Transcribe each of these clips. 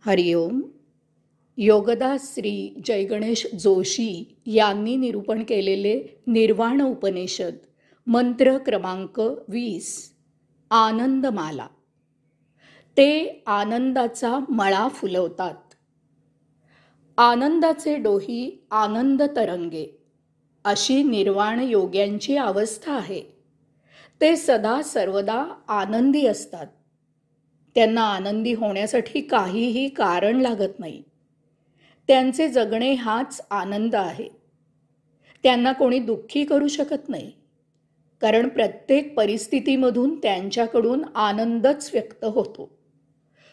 हरिओम. योगदास श्री जयगणेश जोशी यांनी निरूपण केलेले निर्वाण उपनिषद मंत्र क्रमांक 20 आनंदमाला. ते आनंदाचा मळा फुलवतात. आनंदाचे डोही आनंद तरंगे अशी निर्वाण योग्यांची अवस्था आहे. ते सदा सर्वदा आनंदी असतात. त्यांना आनंदी होण्यासाठी काहीही कारण लागत नाही. त्यांचे जगणे हाच आनंद आहे. त्यांना कोणी दुःखी करू शकत नाही, कारण प्रत्येक परिस्थितीमधून त्यांच्याकडून आनंदच व्यक्त होतो.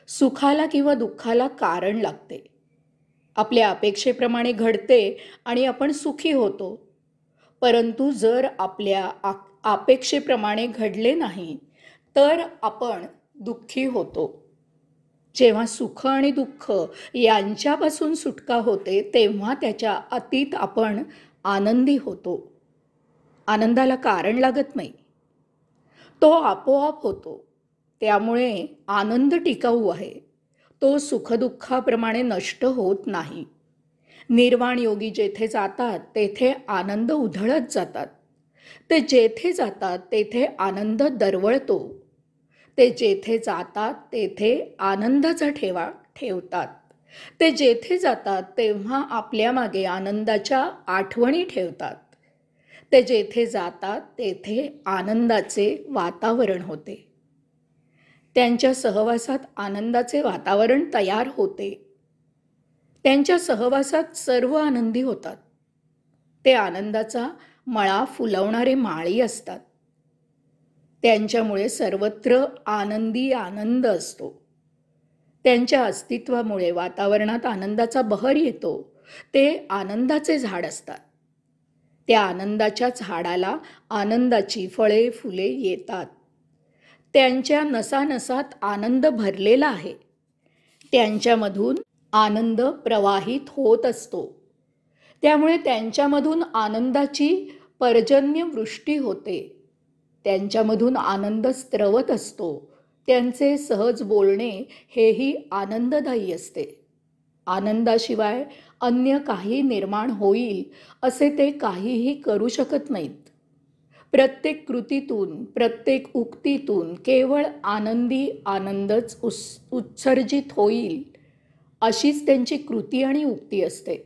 सुखाला किंवा दुःखाला कारण लागते. आपल्या अपेक्षेप्रमाणे घडते आणि आपण सुखी होतो. परंतु जर आपल्या अपेक्षेप्रमाणे घडले नाही तर आपण दुःखी होतो. जेव्हा सुख आणि दुःख यांच्यापासून सुटका होते तेव्हा त्याच्या अतीत आपण आनंदी होतो. आनंदाला कारण लागत नाही, तो आपोआप होतो. त्यामुळे आनंद टिकाऊ आहे. तो सुखदुःखाप्रमाणे नष्ट होत नाही. निर्वाण योगी जेथे जातात तेथे आनंद उधळत जातात. ते जेथे जातात तेथे आनंद दरवळतो. ते जेथे जातात तेथे आनंदाचा ठेवा ठेवतात. ते जेथे जातात तेव्हा आपल्या मागे आनंदाच्या आठवणी ठेवतात. ते जेथे जातात तेथे आनंदाचे वातावरण होते. त्यांच्या सहवासात आनंदाचे वातावरण तयार होते. त्यांच्या सहवासात सर्व आनंदी होतात. ते आनंदाचा मळा फुलवणारे माळी असतात. त्यांच्यामुळे सर्वत्र आनंदी आनंद असतो. त्यांच्या अस्तित्वामुळे वातावरणात आनंदाचा बहर येतो. ते आनंदाचे झाड असतात. त्या आनंदाच्या झाडाला आनंदाची फळे फुले येतात. त्यांच्या नसानसात आनंद भरलेला आहे. त्यांच्यामधून आनंद प्रवाहित होत असतो. त्यामुळे त्यांच्यामधून आनंदाची पर्जन्य वृष्टी होते. त्यांच्यामधून आनंद स्त्रवत असतो. त्यांचे सहज बोलणे हेही आनंददायी असते. आनंदाशिवाय अन्य काही निर्माण होईल असे ते काहीही करू शकत नाहीत. प्रत्येक कृतीतून, प्रत्येक उक्तीतून केवळ आनंदी आनंदच उत्सर्जित होईल अशीच त्यांची कृती आणि उक्ती असते.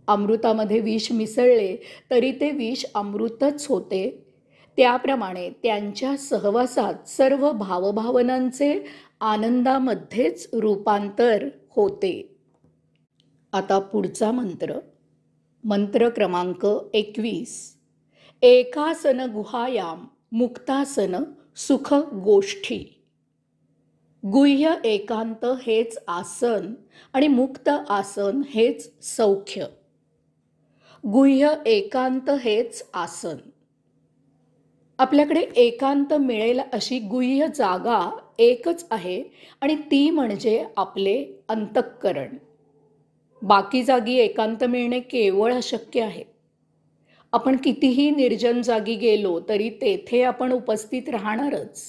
अमृतामध्ये विष मिसळले तरी ते विष अमृतच होते. त्याप्रमाणे त्यांच्या सहवासात सर्व भावभावनांचे आनंदामध्येच रूपांतर होते. आता पुढचा मंत्र, मंत्र क्रमांक 21 एकासन गुहायाम मुक्तासन सुख गोष्ठी. गुह्य एकांत हेच आसन आणि मुक्त आसन हेच सौख्य. गुह्य एकांत हेच आसन. आपल्याकडे एकांत मिळेल अशी गुह्य जागा एकच आहे आणि ती म्हणजे आपले अंतःकरण. बाकी जागी एकांत मिळणे केवळ अशक्य आहे. आपण कितीही निर्जन जागी गेलो तरी तेथे आपण उपस्थित राहणारच.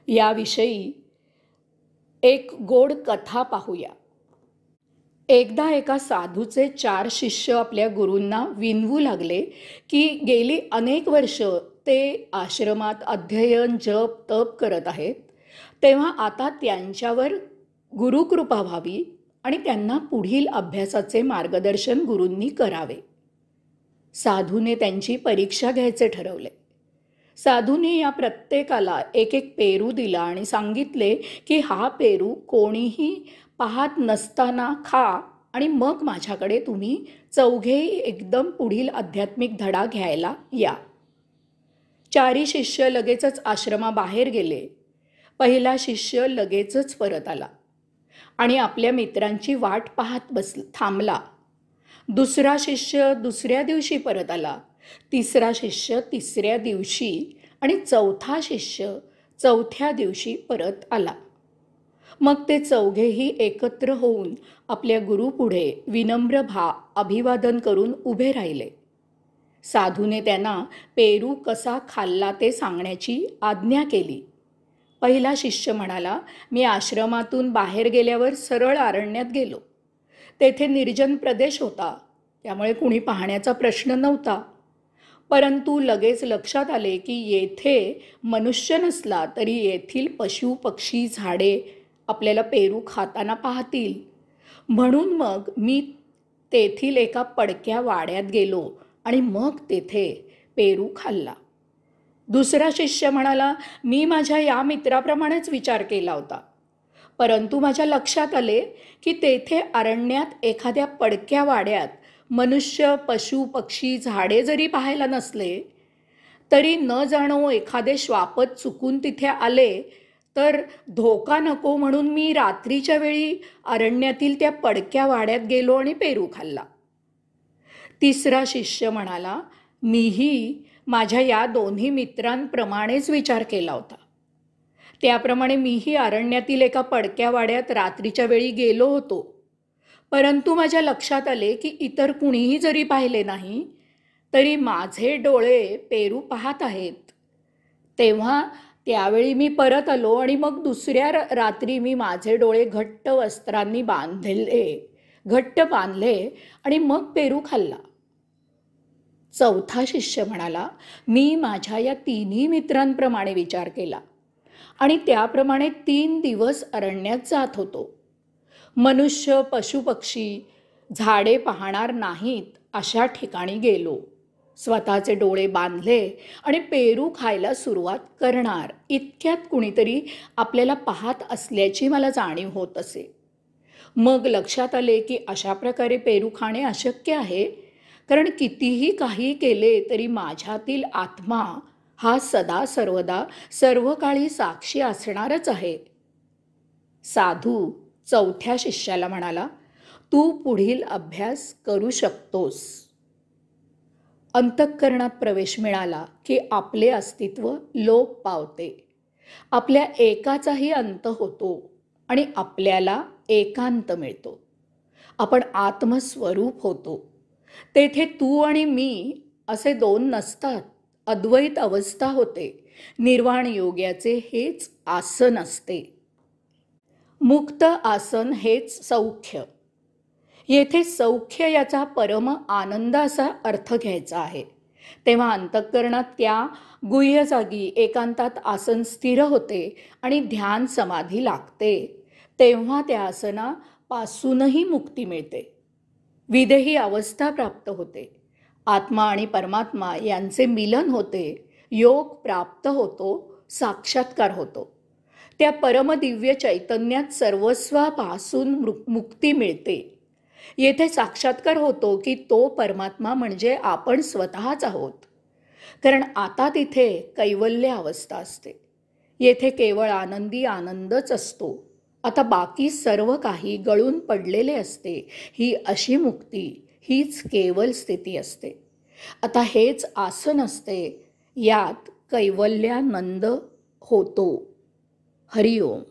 याविषयी एक गोड कथा पाहूया. एकदा एका साधूचे 4 शिष्य आपल्या गुरूंना विनवू लागले की गेली अनेक वर्ष ते आश्रमात अध्ययन जप तप करत आहेत, तेव्हा आता त्यांच्यावर गुरुकृपा व्हावी आणि त्यांना पुढील अभ्यासाचे मार्गदर्शन गुरूंनी करावे. साधूने त्यांची परीक्षा घ्यायचे ठरवले. साधूने या प्रत्येकाला एक एक पेरू दिला आणि सांगितले की हा पेरू कोणीही पाहत नसताना खा आणि मग माझ्याकडे तुम्ही चौघेही एकदम पुढील आध्यात्मिक धडा घ्यायला या. 4 शिष्य लगेचच आश्रमाबाहेर गेले. पहिला शिष्य लगेचच परत आला आणि आपल्या मित्रांची वाट पाहत थांबला. दुसरा शिष्य दुसऱ्या दिवशी परत आला. तिसरा शिष्य तिसऱ्या दिवशी आणि चौथा शिष्य चौथ्या दिवशी परत आला. मग ते चौघेही एकत्र होऊन आपल्या गुरुपुढे विनम्र अभिवादन करून उभे राहिले. साधूने त्यांना पेरू कसा खाल्ला ते सांगण्याची आज्ञा केली. पहिला शिष्य म्हणाला, मी आश्रमातून बाहेर गेल्यावर सरळ अरण्यात गेलो. तेथे निर्जन प्रदेश होता, त्यामुळे कुणी पाहण्याचा प्रश्न नव्हता. परंतु लगेच लक्षात आले की येथे मनुष्य नसला तरी येथील पशु पक्षी झाडे आपल्याला पेरू खाताना पाहतील. म्हणून मग मी तेथील एका पडक्या वाड्यात गेलो आणि मग तेथे पेरू खाल्ला. दुसरा शिष्य म्हणाला, मी माझ्या या मित्राप्रमाणेच विचार केला होता, परंतु माझ्या लक्षात आले की तेथे अरण्यात एखाद्या पडक्या वाड्यात मनुष्य पशु पक्षी झाडे जरी पाहायला नसले तरी न जाणो एखादे श्वापद चुकून तिथे आले तर धोका नको म्हणून मी रात्रीच्या वेळी अरण्यातील त्या पडक्या वाड्यात गेलो आणि पेरू खाल्ला. तिसरा शिष्य म्हणाला, मीही माझ्या या दोन्ही मित्रांप्रमाणेच विचार केला होता. त्याप्रमाणे मीही अरण्यातील एका पडक्या वाड्यात रात्रीच्या वेळी गेलो होतो, परंतु माझ्या लक्षात आले की इतर कुणीही जरी पाहिले नाही तरी माझे डोळे पेरू पाहत आहेत. तेव्हा त्यावेळी मी परत आलो आणि मग दुसऱ्या रात्री मी माझे डोळे घट्ट वस्त्रांनी घट्ट बांधले आणि मग पेरू खाल्ला. चौथा शिष्य म्हणाला, मी माझ्या या तिन्ही मित्रांप्रमाणे विचार केला आणि त्याप्रमाणे 3 दिवस अरण्यात जात होतो. मनुष्य पशुपक्षी झाडे पाहणार नाहीत अशा ठिकाणी गेलो. स्वतःचे डोळे बांधले आणि पेरू खायला सुरुवात करणार इतक्यात कुणीतरी आपल्याला पाहत असल्याची मला जाणीव होत असे. मग लक्षात आले की अशा प्रकारे पेरू खाणे अशक्य आहे, कारण कितीही काही केले तरी माझ्यातील आत्मा हा सदा सर्वदा सर्व काळी साक्षी असणारच आहे. साधू चौथ्या शिष्याला म्हणाला, तू पुढील अभ्यास करू शकतोस. अंतःकरणात प्रवेश मिळाला की आपले अस्तित्व लोप पावते. आपल्या एकाचाही अंत होतो आणि आपल्याला एकांत मिळतो. आपण आत्मस्वरूप होतो. तेथे तू आणि मी असे दोन नसतात. अद्वैत अवस्था होते. निर्वाण योग्याचे हेच आसन असते. मुक्त आसन हेच सौख्य. येथे सौख्य याचा परम आनंद असा अर्थ घ्यायचा आहे. तेव्हा अंतःकरणात त्या गुह्य जागी एकांतात आसन स्थिर होते आणि ध्यान समाधी लागते. तेव्हा त्या आसनापासूनही मुक्ती मिळते. विदेही अवस्था प्राप्त होते. आत्मा आणि परमात्मा यांचे मिलन होते. योग प्राप्त होतो. साक्षात्कार होतो. त्या परमदिव्य चैतन्यात सर्वस्वापासून मुक्ती मिळते. येथे साक्षात्कार होतो की तो परमात्मा म्हणजे आपण स्वतःच आहोत. कारण आता तिथे कैवल्य अवस्था असते. येथे केवळ आनंदी आनंदच असतो. आता बाकी सर्व काही गळून पडलेले असते. ही अशी मुक्ती, हीच केवल स्थिती असते. आता हेच आसन असते. यात कैवल्यानंद होतो. हरिओम.